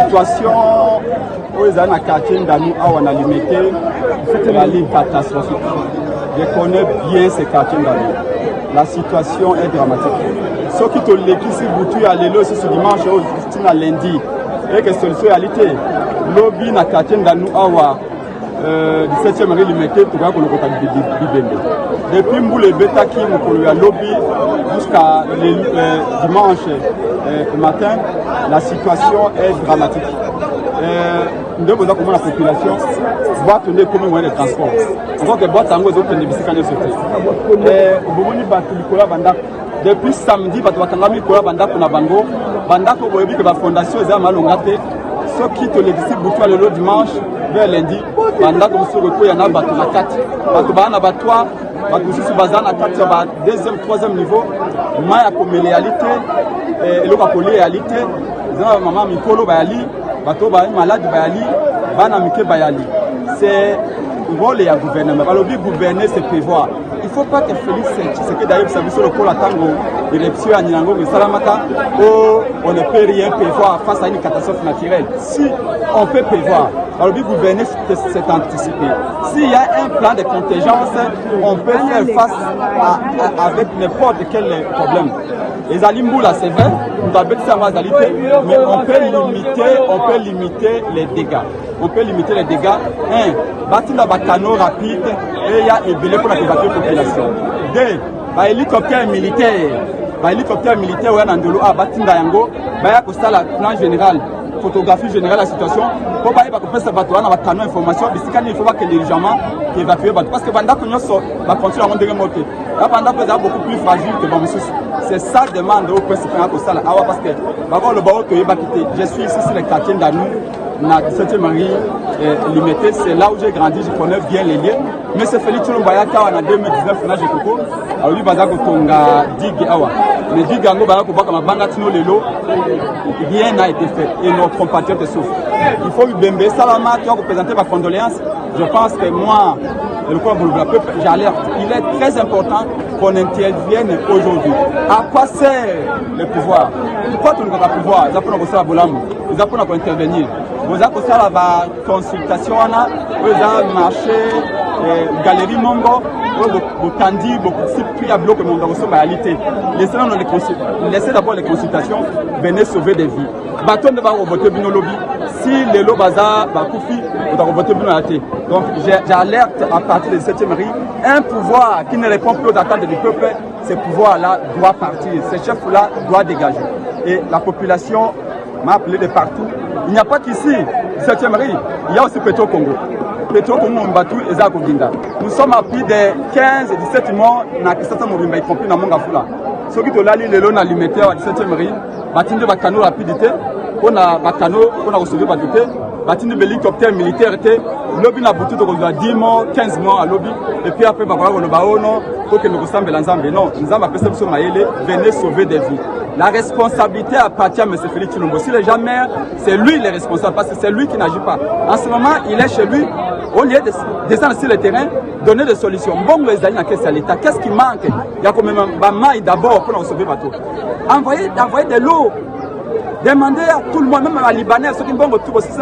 Situation où ils ont un quartier d'Anou à Wanalimete, c'est la ligne catastrophique. Je connais bien ces quartiers d'Anou. La situation est dramatique. Ce qui te l'équipe si vous tuez à l'élo ce dimanche ou à lundi, et que c'est réalité. Lobby na quartier d'Anou à 17e rue Limete pour voir qu'on le Bibende. Depuis Mboule Beta qui nous lobby jusqu'à dimanche matin, la situation est dramatique. Nous devons comment la population va tenir comme moyen de transport. Encore que boîte tango autres ne bisika ne sauter. Obomoni batu likola banda depuis samedi batu batangami likola banda kuna bango banda ko boyebi que la fondation za malongate ceux qui te les disciples butu le dimanche vers lundi banda comme sur le ya na batu na 4 batu bana batwa batu sisi bazana 4 ba deuxième troisième niveau maya ko réalité et le ko réalité za maman mikolo bayali bato ba malade bayali bana mike bayali. C'est le rôle du gouvernement. Alors le gouverner c'est prévoir. Il ne faut pas que Félix Tshisekedi d'ailleurs vous savez sur le pôle à Tango l'élection à Nilango et Salamata où on ne peut rien prévoir face à une catastrophe naturelle. Si on peut prévoir, alors le gouverner c'est anticipé. S'il y a un plan de contingence, on peut faire face avec n'importe quel problème. Les Alimboula c'est vrai, nous avons ça mais on peut limiter les dégâts. On peut limiter les dégâts. Bâtir la canot rapide et il y a ébélé pour la population. Deux, hélicoptère militaire. Hélicoptère militaire, on a un bâtiment d'Ayango, il y a un plan général, photographie générale de la situation. Pour pas que ça va avoir un canot information, il faut que les dirigeants évacuent. Parce que pendant que nous sommes, va continuer à monter le moteur. Là, pendant que c'est beaucoup plus fragile que bon, c'est ça demande au principal parce que le barreau que je suis ici sur les quartiers d'Anou. Na 17e rue Limete, c'est là où j'ai grandi, je connais bien les liens. Mais c'est Félix Tshilombayaka en 2019, là j'ai coupé. Alors lui, Bazako Tonga Dig Awa. Mais Dig Ango Bazako Baka Mabanga Tino Lelo, rien n'a été fait et nos compatriotes souffrent. Il faut Bembe Salama qui a représenté ma condoléance. Je pense que moi, le peuple, j'alerte. Il est très important qu'on intervienne aujourd'hui. À quoi sert le pouvoir? Pourquoi tu n'as pas le pouvoir? Ils apprennent à intervenir. Vous avez la consultation, vous avez marché, galerie Mongo, vous tandi, beaucoup de blocs mon dans la réalité. Laissez d'abord les consultations, venez sauver des vies. Bâton de voter Bino Lobby. Si les Lobaza Bakoufi, vous avez voté Bino Até. Donc j'alerte à partir de 7e rue, un pouvoir qui ne répond plus aux attentes du peuple, ce pouvoir-là doit partir, ce chef-là doit dégager. Et la population m'a appelé de partout. Il n'y a pas qu'ici, 7e rue, il y a aussi Petro Congo. Petro Congo Mbatu et Zako Ginda. Nous sommes à plus de 15 et 17 mois dans Kisasa Morimba, y compris dans Mongafula. Ceux qui sont là, les lots à limiter à 17e rue, Batinde Bakano rapidité, on a Bakano, on a reçu Batute, batini hélicoptère militaire était lobby na butu to 10 mois 15 mois à lobby et puis après bakola koloba ono pour que nous ressemble nzambe non nzambe apesa biso mayele venez sauver des vies. La responsabilité appartient à M. Félix Tshilombo. Si les gens meurent, c'est lui le responsable parce que c'est lui qui n'agit pas. En ce moment, il est chez lui, au lieu de descendre sur le terrain, donner des solutions. Bon, les amis, l'État, qu'est-ce qui manque? Il y a quand même un maille d'abord pour nous sauver le bateau. Envoyer de l'eau. Demandez à tout le monde, même à Libanais, ceux qui vont retourner aussi, c'est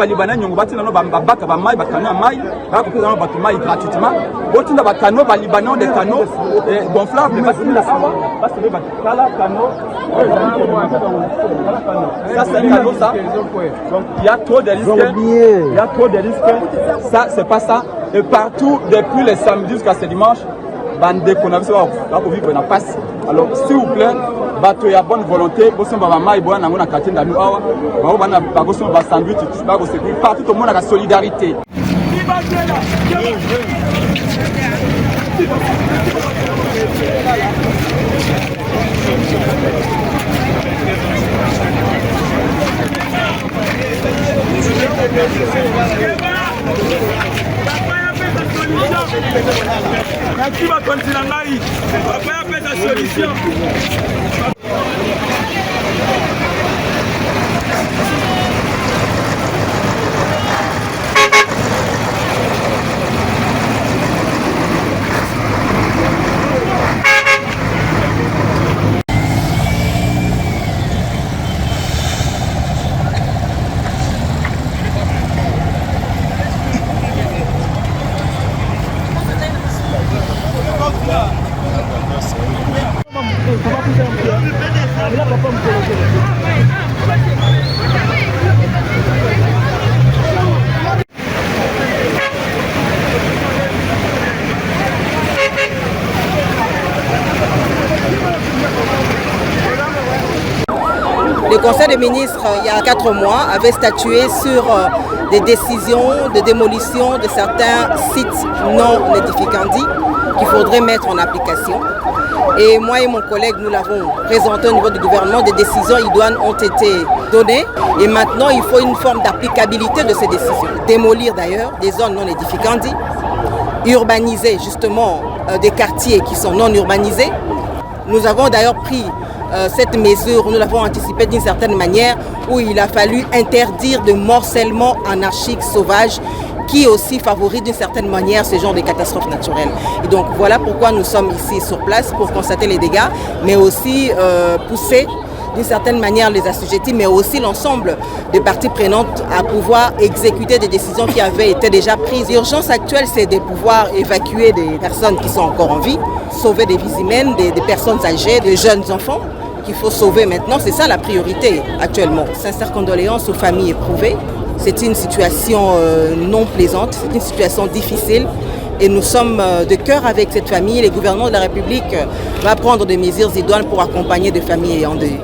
Libanais, ils vont bâtir des mailles, des mailles gratuitement. Des canaux, des Libanais, des canaux gonflables. Ça, c'est un canot, ça. Donc, il y a trop de risques. Il y a trop de risques. Ça, c'est pas ça. Et partout, depuis les samedis jusqu'à ce dimanche, bande qu'on a vu, on va vivre dans la passe. Alors, s'il vous plaît, bateau y a bonne volonté, boson ba mai boa na ngona quartier ndanu awa, ba bana ba boson ba sandwich, ba ko sécurité partout au monde la solidarité. Qui va continuer à maïs? Papa a fait sa solution. Le Conseil des ministres, il y a 4 mois, avait statué sur des décisions de démolition de certains sites non édificandis qu'il faudrait mettre en application. Et moi et mon collègue, nous l'avons présenté au niveau du gouvernement, des décisions idoines ont été données. Et maintenant, il faut une forme d'applicabilité de ces décisions. Démolir d'ailleurs des zones non édificantes, urbaniser justement des quartiers qui sont non urbanisés. Nous avons d'ailleurs pris cette mesure, nous l'avons anticipée d'une certaine manière, où il a fallu interdire de morcellement anarchique sauvage qui aussi favorise d'une certaine manière ce genre de catastrophes naturelles. Et donc voilà pourquoi nous sommes ici sur place pour constater les dégâts, mais aussi pousser d'une certaine manière les assujettis, mais aussi l'ensemble des parties prenantes à pouvoir exécuter des décisions qui avaient été déjà prises. L'urgence actuelle, c'est de pouvoir évacuer des personnes qui sont encore en vie, sauver des vies humaines, des personnes âgées, des jeunes enfants qu'il faut sauver maintenant. C'est ça la priorité actuellement. Sincères condoléances aux familles éprouvées. C'est une situation non plaisante, c'est une situation difficile. Et nous sommes de cœur avec cette famille. Le gouvernement de la République va prendre des mesures idoines pour accompagner des familles ayant deuil.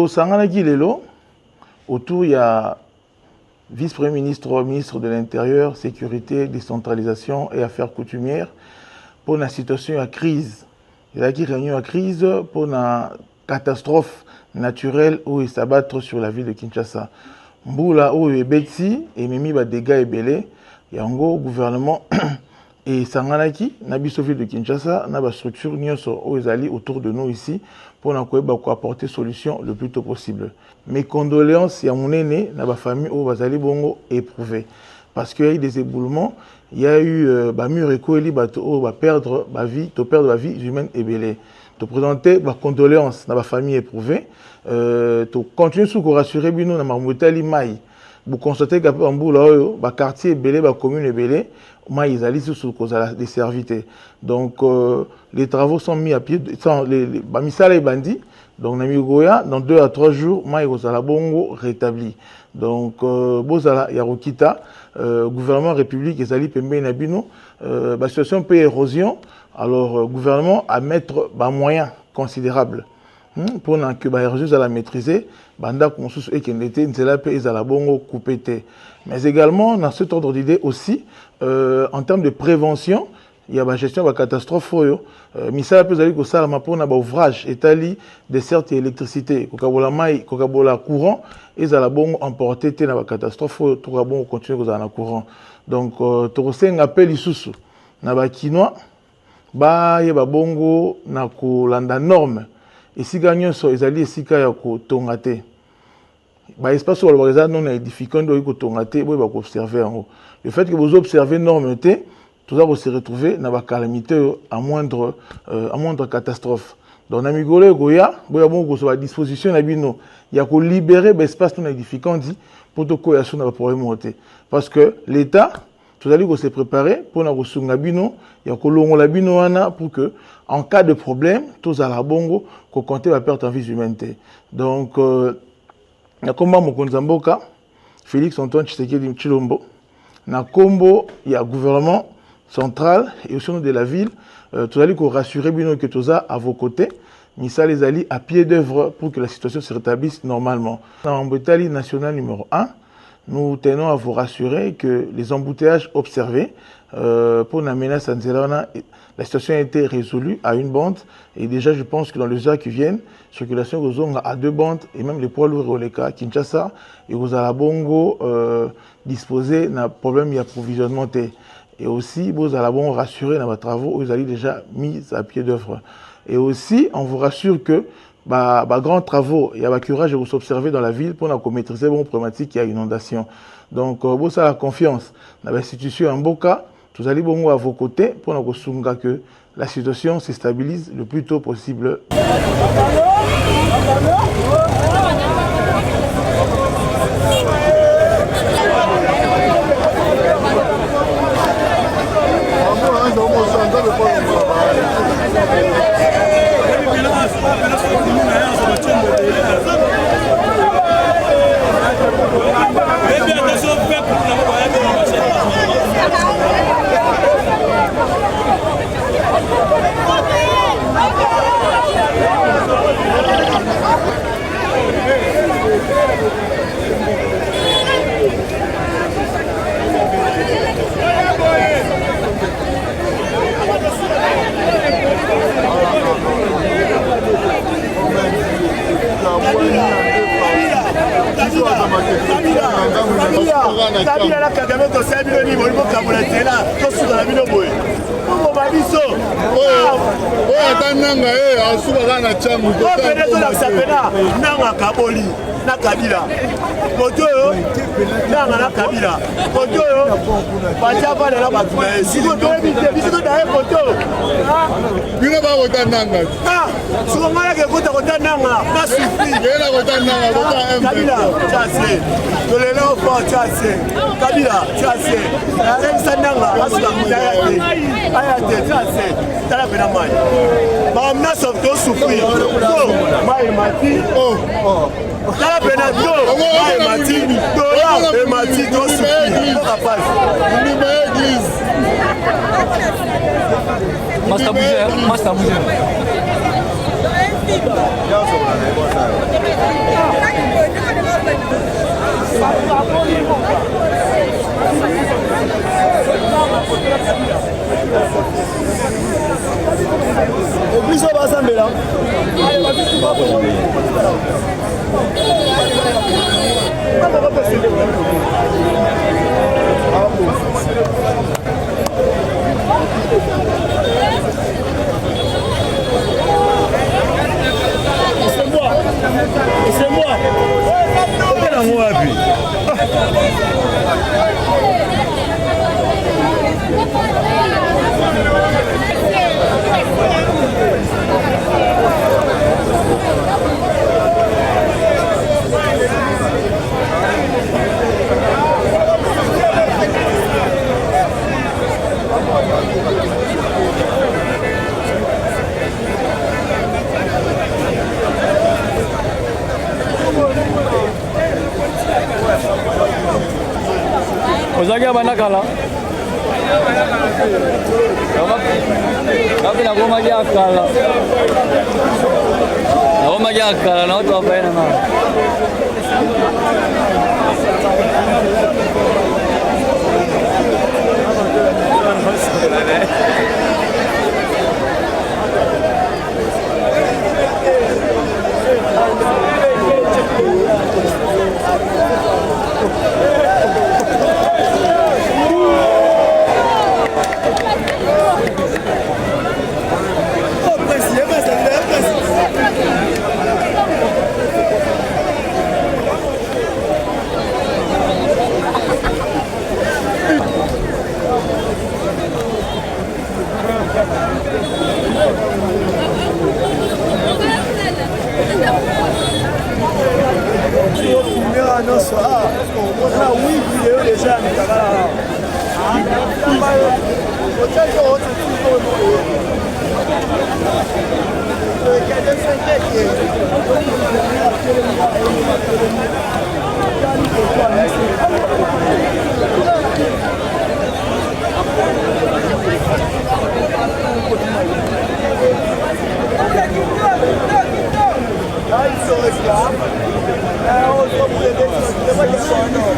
Sanganaki Lelo, autour il y a vice-premier ministre, ministre de l'Intérieur, Sécurité, Décentralisation et Affaires coutumières pour la situation à crise. Il y a une réunion à crise pour la catastrophe naturelle où il s'abattre sur la ville de Kinshasa. Mboula où il y a Betsi et Mimi ba dégâts et belé. Il y a un gouvernement et Sanganaki, Nabiso ville de Kinshasa, n'a pas structure où ils allaient autour de nous ici pour apporter solution le plus tôt possible. Mes condoléances à mon aîné, à ma famille, où Bazali Bongo éprouvés. Parce qu'il y a eu des éboulements, il y a eu mur et coeli, perdre ma vie humaine et belée. De présenter ma condoléances à ma famille éprouvée, de continuer à rassurer Bino, à ma moutali maï. Vous constatez qu'à Mboula, le quartier est belé, la commune est belée, mais ils allaient sur des servités. Donc, les travaux sont mis à pied, les misala et bandits. Donc, Namigoya, dans 2 à 3 jours, ils allaient bongo rétabli. Donc, Bozala, Yarokita, gouvernement république, ils allaient pembe Nabino, la situation peut érosion. Alors, gouvernement à mettre des moyens considérables. Pour que les réseaux la maîtriser, banda consus et qu'il était nzela pe ezala bongo coupété. Mais également dans cet ordre d'idée aussi en termes de prévention, il y a la gestion de la catastrophe misala pe zali ko sala mapona ba ouvrage etali desserte et électricité kokabola mai kokabola courant ezala bongo emporter te na ba catastrophe to ka bongo continuer ko na courant. Donc to senga appel isusu na ba kinois ba ye ba bongo na ko landa norme. Et si gagnons sur les alliés, si kaya ko tongate, bah espace où le réseau non édifiant doit ko tongate, vous va observer en haut. Le fait que vous observez normeté, tout ça vous se retrouver dans la calamité à moindre catastrophe. Donc namigole goya, boya bon ko soit à disposition na bino, il y a ko libérer l'espace non édifiant dit pour to ko ya sur na problème monter. Parce que l'État tout à l'heure, se préparer pour nous resunga bino, il y a kolongo la bino wana pour que, en cas de problème, tous à la bongo, qu'on compte la perte en vie humaine. Donc, il y a comme Mokonzamboka, Félix Antoine Tshisekedi Tshilombo, na Kombo, il y a gouvernement central et aussi de la ville, tout à l'heure, qu'on rassurer bino que tous à vos côtés, Missa les alliés à pied d'œuvre pour que la situation se rétablisse normalement. Dans l'embouteillage national numéro 1, nous tenons à vous rassurer que les embouteillages observés pour la menace à Nzelana, la situation a été résolue à une bande. Et déjà, je pense que dans les heures qui viennent, circulation aux zones à 2 bandes et même les poids lourds au cas Kinshasa et aux Alabongo disposer d'un problème d'approvisionnement. Et aussi, vous allez bon rassurer dans vos travaux, vous allez déjà mis à pied d'œuvre. Et aussi, on vous rassure que grands travaux, il y a un curage et vous observez dans la ville pour maîtriser vos problématiques, il y a inondation. Donc, vous avez la confiance dans l'institution en Boka, vous allez bon à vos côtés pour que la situation se stabilise le plus tôt possible. nzela tosuka na bino boye kongoma biso oyo ata nanga asukaka na ntango pene tolakisa pena nanga kaboli na kabila moto oyo nanga na kabila moto oyo batia valela bato na ye siko toyebi te biso todaye moto bino bakota nanga siko ngai yake kota kota nanga na sufri yena kota nanga kota kabila tiase tolelo fort tiase kabila tiase ayebisa nanga asuka muta aya te tiase tala pena mai bamna sof tosufri to mai mati tala pena to mai mati tola emati tosufri okapasi ndima église Masta bouger. biso basambela c'est moi okena ngo wapi Ozaki abanakala. Kapi na goma ya kala. Na goma ya kala na watu wapaena na.